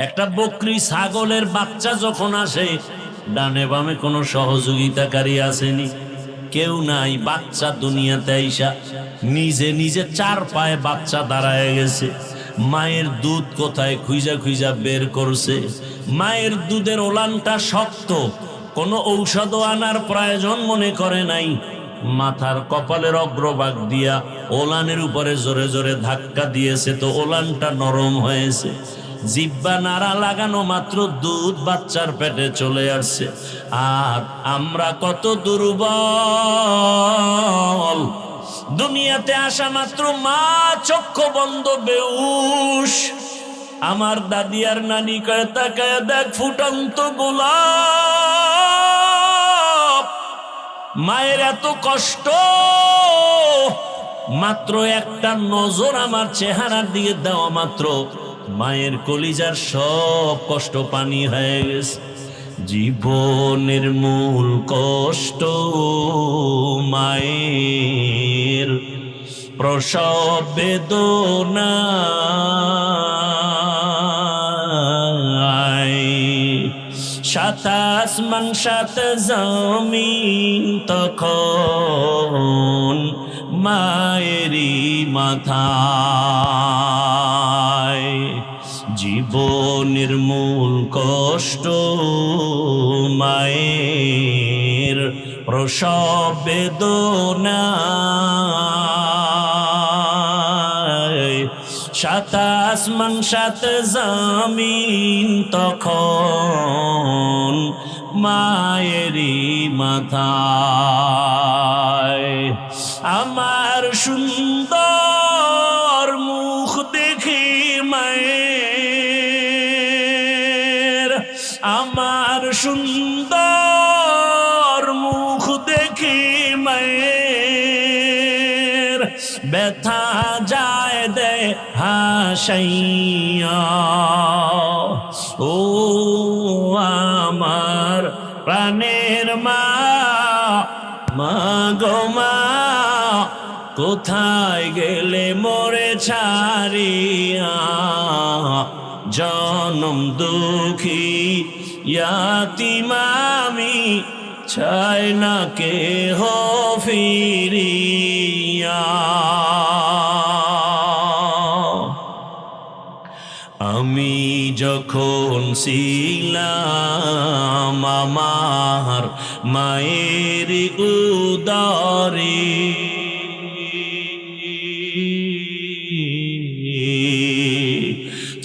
একটা বকরি ছাগলের বাচ্চা যখন আসে, ডানে বামে কোনো সহযোগিতাকারী আসেনি, কেউ নাই। বাচ্চা দুনিয়াতে আইসা নিজে নিজে 4 পায়ে বাচ্চা দাঁড়ায় গেছে। মায়ের দুধ কোথায় খুঁজা খুঁজা বের করছে। মায়ের দুধের ওলানটা শক্ত, কোনো ঔষধও আনার প্রয়োজন মনে করে নাই। মাথার কপালের অগ্রভাগ দিয়া ওলানের উপরে জোরে জোরে ধাক্কা দিয়েছে, তো ওলানটা নরম হয়েছে। জিব্বা নাড়া লাগানো মাত্র দুধ বাচ্চার পেটে চলে আসছে। আর আমরা কত দুর্বল, দুনিয়াতে আসা মাত্র মা চক্ষু বন্ধ, বেউস। আমার দাদি আর নানি কয়, তাকায় দেখ ফুটন্ত গোলাপ। মায়ের এত কষ্ট, মাত্র একটা নজর আমার চেহারার দিকে দেওয়া মাত্র মায়ের কলিজার সব কষ্ট পানি হয়ে গেছে। জীবনের মূল কষ্ট মায়ের, প্রসব বেদনা। সাত আসমান সাত জমিন তখন মায়েরই মাথায়। জীবনের মূল কষ্ট মায়ের, প্রসব বেদনা। সাত আসমান সাত জমিন তখন মায়েরই মাথায়। আমার সুন্দর মুখ দেখে মায়ের, আমার সুন্দর মুখ দেখে মায়ের ব্যথা যায় দে হাসাইয়া। ও আমার প্রাণের মা, মা গো মা, কোথায় গেলে মোরে ছাড়িয়া। জনম দুঃখী ইয়াতীম আমি, চাই না কেহ ফিরিয়া। আমি যখন ছিলাম আমার মায়ের উদরে,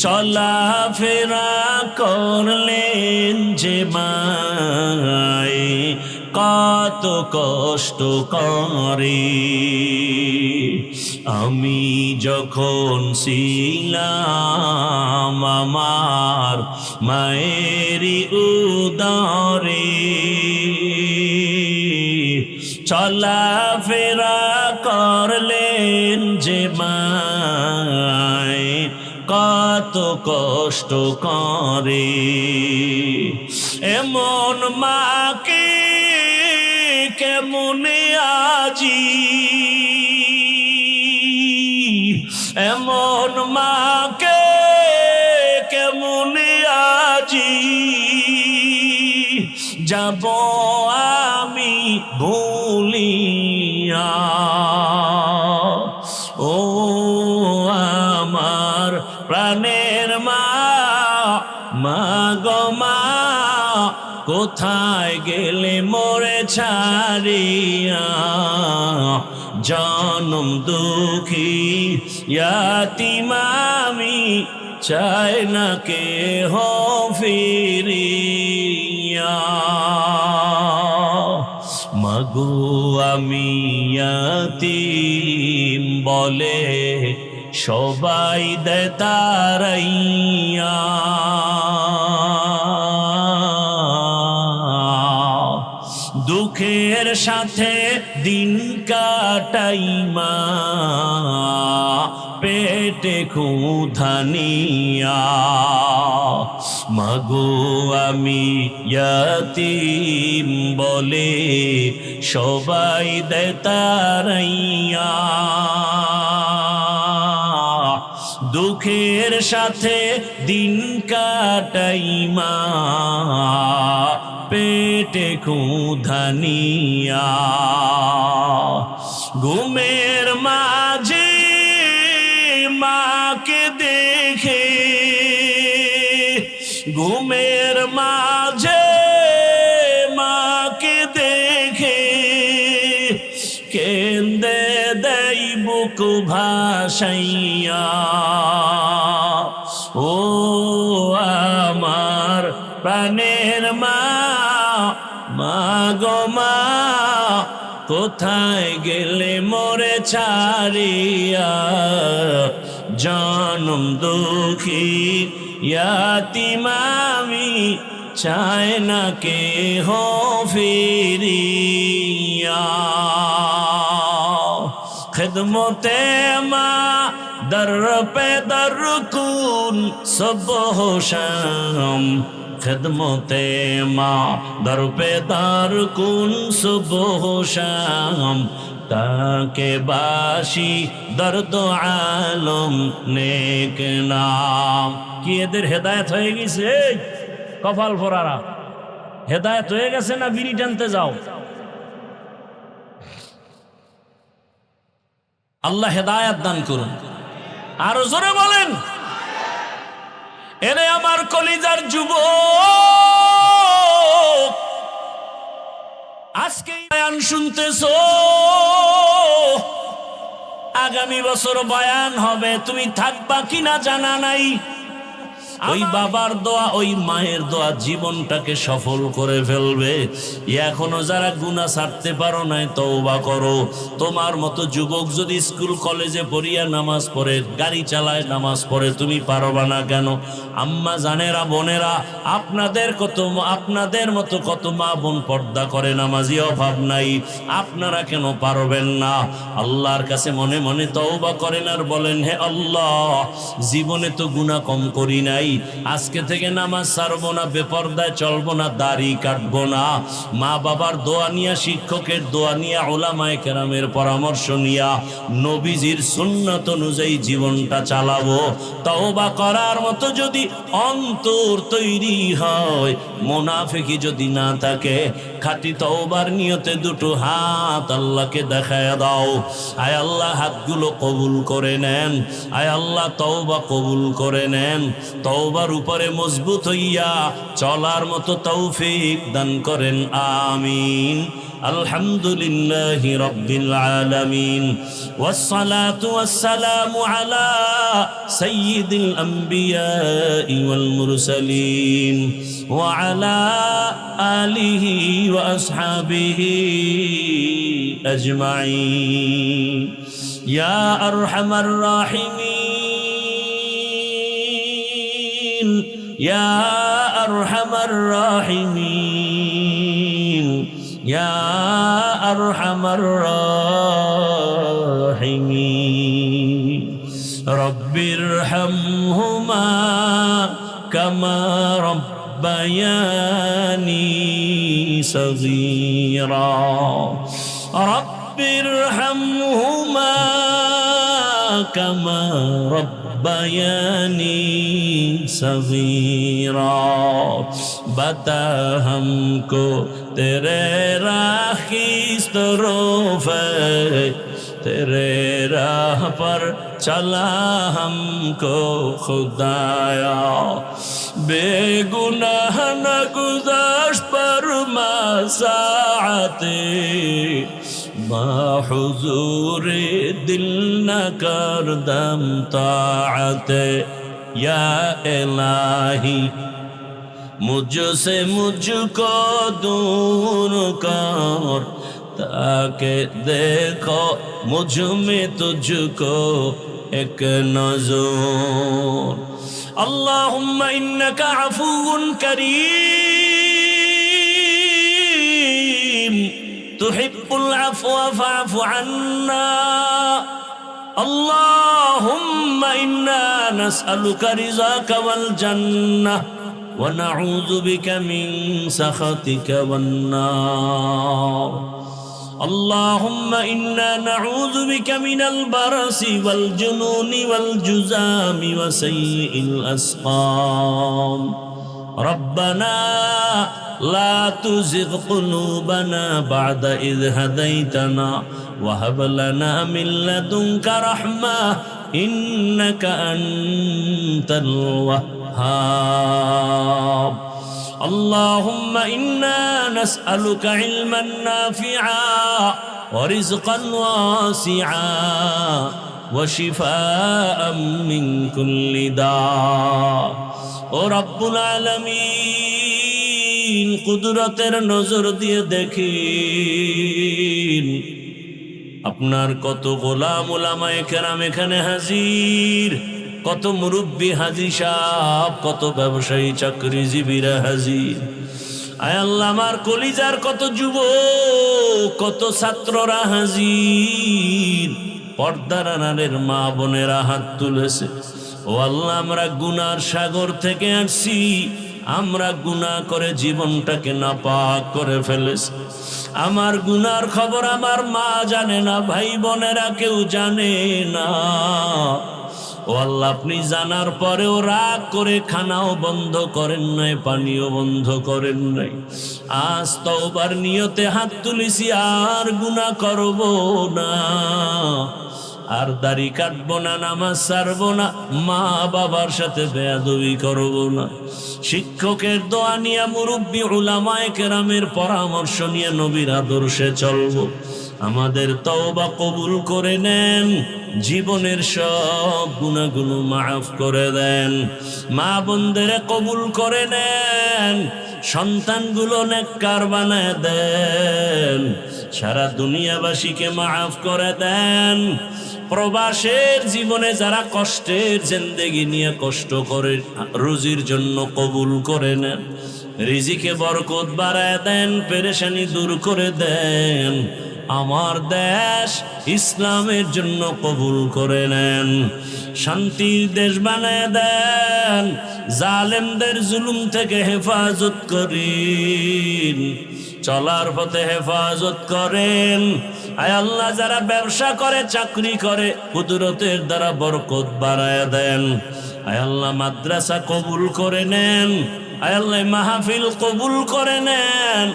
চলাফেরা করলেন যে মায়ে, কত কষ্ট করে। আমি যখন ছিলাম আমার মায়েরই উদরে, চলাফেরা করলেন যে মায়ে, কত কষ্ট করে। এমন মাকে কেমনে আজি, এমন মাকে কেমনে আজি যাব আমি ভুলিয়া। ও আমার প্রাণের মা, কোথায় গেলে মোরে ছাড়িয়া জনম দুঃখী ইয়াতীম আমি চাই না কে হো ফিরিয়া মাগো আমি ইয়াতীম বলে সবাই দেয় তারাইয়া দুঃখের সাথে দিন কাটাই মা পেটে ক্ষুধা নিয়া মাগো আমি ইয়াতীম বলে সবাই দেয় তারাইয়া দুঃখের সাথে দিন কাটাই মা পেটে ক্ষুধা নিয়া ঘুমের মাঝে মাকে দেখে ঘুমের মাঝে মাকে দেখে কেন্দে দেই বুক ভাসাইয়া ও আমার প্রাণের মা মা গো মা কোথায় গেলে মোরে ছাড়িয়া জনম দুঃখী ইয়াতীম আমি চাই না কে হো ফিরিয়া খিদমতে মা দর পে দর কুন সুবহ শাম খিদমতে মা দর পে দর কুন সুবহ শাম তাকে বাসি দর্দ আলম নেক নাম। কি এদের হেদায়েত হয়ে গেছে? কপাল ফোরারা হেদায়েত হয়ে গেছে না বিড়ি টানতে যাও? আল্লাহ হেদায়েত দান করুন। আরো জোরে বলেন। এরে আমার কলিজার যুবক, আজকে বয়ান শুনতেছো, আগামী বছর বয়ান হবে, তুমি থাকবা কিনা জানা নাই। ওই বাবার দোয়া, ওই মায়ের দোয়া জীবনটাকে সফল করে ফেলবে। এখনো যারা গুনাহ ছাড়তে পারো নাই, তওবা করো। তোমার মতো যুবক যদি স্কুল কলেজে পড়িয়া নামাজ পড়ে, গাড়ি চালায় নামাজ পড়ে, তুমি পারবা না কেন? আম্মা জানেরা, বোনেরা, আপনাদের মতো কত মা বোন পর্দা করে, নামাজি অভাব নাই। আপনারা কেন পারবেন না? আল্লাহর কাছে মনে মনে তওবা করেন আর বলেন, হে আল্লাহ, জীবনে তো গুনাহ কম করি নাই, আজকে থেকে নামাজ ছাড়বো না, বেপরদায় চলবো না, দাড়ি কাটবো না। মা বাবার দোয়া নিয়া, শিক্ষকের দোয়া নিয়া, উলামায়ে কেরামের পরামর্শ নিয়া, নবীজির সুন্নাত অনুযায়ী জীবনটা চালাবো। তওবা করার মতো যদি অন্তর তৈরি হয়, মুনাফিকি যদি না থাকে, খাঁটি তওবার নিয়তে দুটো হাত আল্লাহকে দেখায় দাও। আয় আল্লাহ, হাতগুলো কবুল করে নেন। আয় আল্লাহ, তওবা কবুল করে নেন। তওবার উপরে মজবুত হইয়া চলার মতো তৌফিক দান করেন, আমিন। আলহামদুলিল্লাহি রাব্বিল আলামিন, ওয়াসসালাতু ওয়াসসালামু আলা সাইয়্যিদিল আমবিয়াই ওয়াল মুরসালিন ওয়া আলা আলিহি ওয়া আসহাবিহি আজমাইন। ইয়া আরহামার রাহিমিন, ইয়া আরহামার রাহিমিন, ইয়া আরহামার রাহিমিন। রব্বিরহামহুমা কামা রব্বায়ানি সগীরা। রব্বিরহামহুমা কামা রব্বায়ানি সগীরা। बता हमको तेरे राखी तरोफ, तेरे राह पर चला हमको खुदाया। बेगुनाह न गुज़ाश पर साआते हुजूर दिल न करदम ताअते या इलाही मुझसे मुझको दूर कर ताकि देखो मुझ में तुझको एक नज़र अल्लाहुम्मा इन्नका अफ़ुव्वुन करीम तुहिब्बुल अफ़्वा फ़अफ़ु अन्ना अल्लाहुम्मा इन्ना नस्अलुका रिज़ाका वल जन्नह व नऊज़ु बिका मिन सख़तिका वन नार अल्लाहुम्मा इन्ना नऊज़ु बिका मिनल बरसी वल जुनूनि वल जुज़ामि व सय्यिल अस्क़ाम रब्बना ला तुज़िग़ क़ुलूबना बअद इज़ हदैतना व हब लना मिन लदुनका रहमा इन्नका अंतल वह्हाब اللهم إنا نسألك علما نافعا ورزقا واسعا وشفاء من كل داء ورب العالمين কুদরতের নজর দিয়ে দেখিন আপনার কত গোলাম উলামায়ে কেরাম এখানে হাজির কত মুরব্বী হাজী সাহেব কত ব্যবসায়ী চাকরিজীবীরা হাজির আয় আল্লাহ আমার কলিজার কত যুবক কত ছাত্ররা হাজির পর্দার আড়ালের মা বোনেরা হাত তুলেছে ও আল্লাহ আমরা গুনার সাগর থেকে আসছি আমরা গুনাহ করে জীবনটাকে নাপাক করে ফেলেছি আমার গুনার খবর আমার মা জানে না ভাই বোনেরা কেউ জানে না ও আল্লাহ আপনি জানার পরেও রাগ করে খানাও বন্ধ করেন নাই পানিও বন্ধ করেন নাই আজ তওবার নিয়তে হাত তুলেছি আর গুনাহ করব না আর দাড়ি কাটবো না নামাজ ছাড়বো না মা বাবার সাথে বেয়াদবি করব না শিক্ষকের দোয়া নিয়ে মুরব্বী উলামায়ে কেরামের পরামর্শ নিয়ে নবীর আদর্শে চলবো আমাদের তওবা কবুল করে নেন জীবনের সব গুনাহগুলো মাফ করে দেন মা বোনদের কবুল করে নেন সন্তানগুলো নেককার বানায় দেন সারা দুনিয়াবাসীকে মাফ করে দেন প্রবাসের জীবনে যারা কষ্টের জিন্দেগি নিয়ে কষ্ট করে রুজির জন্য কবুল করে নেন রিজিকে বরকত বাড়ায় দেন পেরেশানি দূর করে দেন আমার দেশ ইসলামের জন্য কবুল করে নেন শান্তির দেশ বানায় দেন জালেমদের জুলুম থেকে হেফাজত করেন চলার পথে হেফাজত করেন আয় আল্লাহ যারা ব্যবসা করে চাকরি করে কুদরতের দ্বারা বরকত বাড়ায় দেন আয় আল্লাহ মাদ্রাসা কবুল করে নেন আয় আল্লাহ মাহফিল কবুল করে নেন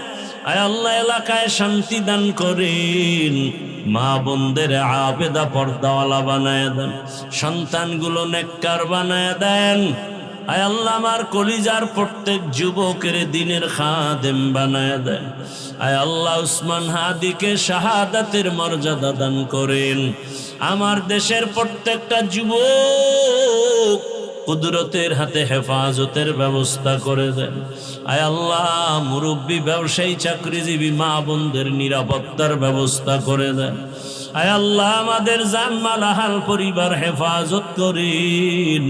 আয় আল্লাহ এলাকায় শান্তি দান করেন মা বোনদের আবেদা পর্দাওয়ালা বানায় দেন সন্তানগুলো নেককার বানায় দেন আয় আল্লাহ আমার কলিজার প্রত্যেক যুবকের দিনের খাদেম বানায় দেন আয় আল্লাহ উসমান হাদিকে শাহাদাতের মর্যাদা দান করেন আমার দেশের প্রত্যেকটা যুবক কুদরতের হাতে হেফাজতের ব্যবস্থা করে দেন আয় আল্লাহ মুরব্বী ব্যবসায়ী চাকরিজীবী মা বোনদের নিরাপত্তার ব্যবস্থা করে দেন আয় আল্লাহ আমাদের জানমাল আহাল পরিবার হেফাজত করেন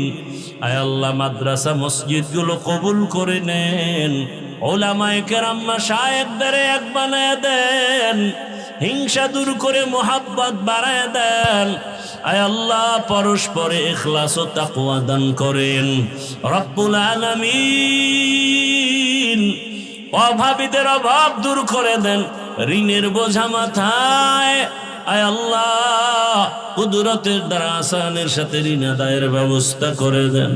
আয় আল্লাহ মাদ্রাসা মসজিদগুলো কবুল করে নেন উলামায়ে কেরাম মাশায়েখদের এক বানায় দেন হিংসা দূর করে মোহাব্বত বাড়ায় দেন আয় আল্লাহ পরস্পরে ইখলাস ও তাকওয়া দান করেন রব্বুল আলামিন অভাবীদের অভাব দূর করে দেন ঋণের বোঝা মাথায় আয় আল্লাহ কুদরতের দ্বারা আসানের সাথে ঋণ আদায়ের ব্যবস্থা করে দেন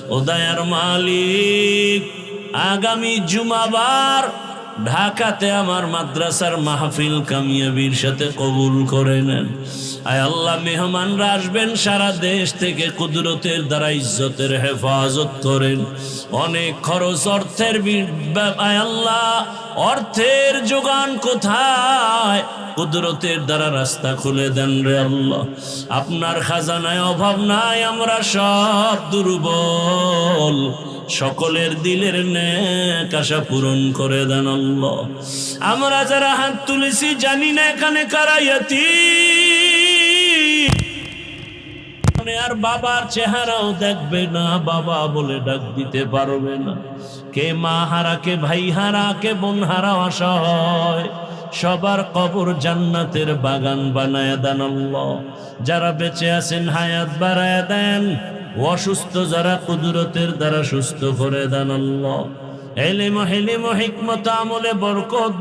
ও দয়ার মালিক আগামী জুমাবার ঢাকাতে আমার মাদ্রাসার মাহফিল কামিয়াবির সাথে কবুল করে নেন। আয় আল্লাহ, মেহমানরা আসবেন সারা দেশ থেকে, কুদরতের দ্বারা ইজ্জতের হেফাজত করেন। অনেক খরচ, অর্থের আয় আল্লাহ, অর্থের যোগান কোথায়? কুদরতের দ্বারা রাস্তা খুলে দেন রে আল্লাহ। আপনার খাজানায় অভাব নাই, আমরা সব দুর্বল, সকলের দিলের নেক আশা পূরণ করে দেন আল্লাহ। আমরা যারা হাত তুলেছি জানি না এখানে কারা ইয়াতীম, আর বাবার চেহারাও দেখবে না, বাবা বলে ডাক দিতে পারবে না। কে মা হারা, কে ভাই হারা, কে বোন হারা অসহায়, সবার কবর জান্নাতের বাগান বানায় দেন আল্লাহ। যারা বেঁচে আছেন হায়াত বাড়ায় দেন, অসুস্থ যারা কুদরতের দ্বারা সুস্থ করে দেন আল্লাহ। ইলম, হিকমত, আমলে বরকত